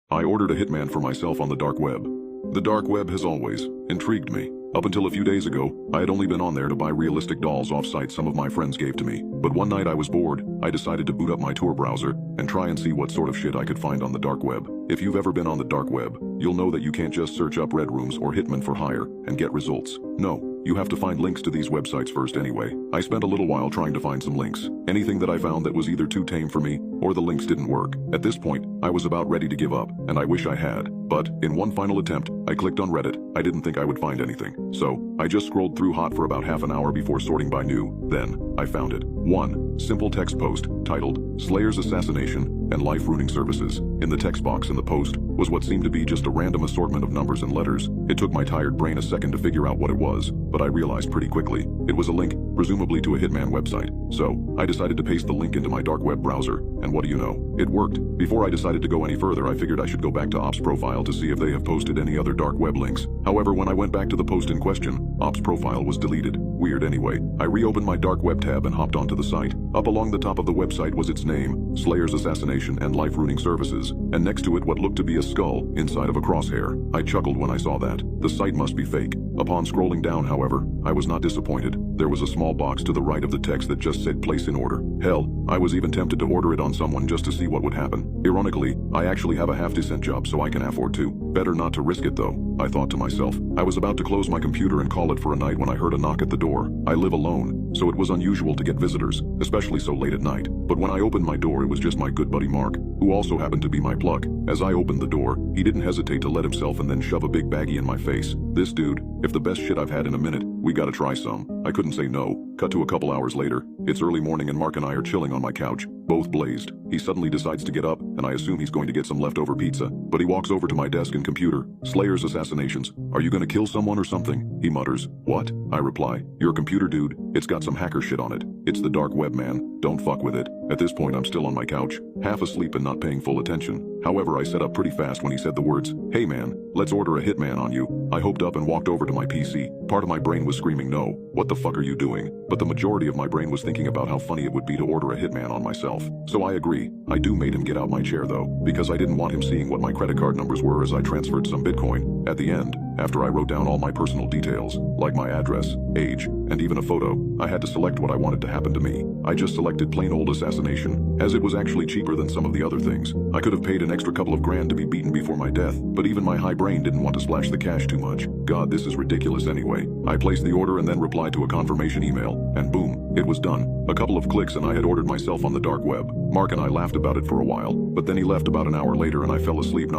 I ordered a hitman for myself on the dark web. The dark web has always intrigued me. Up until a few days ago, I had only been on there to buy realistic dolls off-site some of my friends gave to me. But one night I was bored, I decided to boot up my Tor browser and try and see what sort of shit I could find on the dark web. If you've ever been on the dark web, you'll know that you can't just search up red rooms or hitman for hire and get results. No, you have to find links to these websites first anyway. I spent a little while trying to find some links. Anything that I found that was either too tame for me or the links didn't work. At this point, I was about ready to give up, and I wish I had. But, in one final attempt, I clicked on Reddit. I didn't think I would find anything. So, I just scrolled through hot for about half an hour before sorting by new. Then, I found it. One simple text post titled, Slayer's Assassination and Life-Ruining Services. In the text box in the post was what seemed to be just a random assortment of numbers and letters. It took my tired brain a second to figure out what it was, but I realized pretty quickly. It was a link, presumably to a hitman website. So, I decided to paste the link into my dark web browser, and what do you know? It worked. Before I decided to go any further, I figured I should go back to Ops Profile to see if they have posted any other dark web links. However, when I went back to the post in question, Ops Profile was deleted. Weird anyway. I reopened my dark web tab and hopped onto the site. Up along the top of the website was its name, Slayer's Assassination and Life-Ruining Services, and next to it what looked to be a skull inside of a crosshair. I chuckled when I saw that. The site must be fake. Upon scrolling down, however, I was not disappointed. There was a small box to the right of the text that just said place in order. Hell, I was even tempted to order it on someone just to see what would happen. Ironically, I actually have a half-decent job so I can afford to. Better not to risk it though, I thought to myself. I was about to close my computer and call it for a night when I heard a knock at the door. I live alone, so it was unusual to get visitors, especially so late at night. But when I opened my door, it was just my good buddy Mark, who also happened to be my plug. As I opened the door, he didn't hesitate to let himself and then shove a big baggie in my face. This dude, if the best shit I've had in a minute, we gotta try some. I couldn't say no. Cut to a couple hours later. It's early morning and Mark and I are chilling on my couch, both blazed. He suddenly decides to get up, and I assume he's going to get some leftover pizza. But he walks over to my desk and computer. Slayer's Assassinations. Are you gonna kill someone or something? He mutters. What? I reply. Your computer, dude. It's got some hacker shit on it. It's the dark web, man. Don't fuck with it. At this point, I'm still on my couch, half asleep and not paying full attention. However, I sat up pretty fast when he said the words, hey man, let's order a hitman on you. I hoped up and walked over to my PC. Part of my brain was screaming no, what the fuck are you doing? But the majority of my brain was thinking about how funny it would be to order a hitman on myself. So I agree. I made him get out my chair though, because I didn't want him seeing what my credit card numbers were as I transferred some Bitcoin. At the end, after I wrote down all my personal details, like my address, age, and even a photo, I had to select what I wanted to happen to me. I just selected plain old assassination, as it was actually cheaper than some of the other things. I could have paid an extra couple of grand to be beaten before my death, but even my high brain didn't want to splash the cash too much. God, this is ridiculous anyway. I placed the order and then replied to a confirmation email, and boom, it was done. A couple of clicks and I had ordered myself on the dark web. Mark and I laughed about it for a while, but then he left about an hour later and I fell asleep not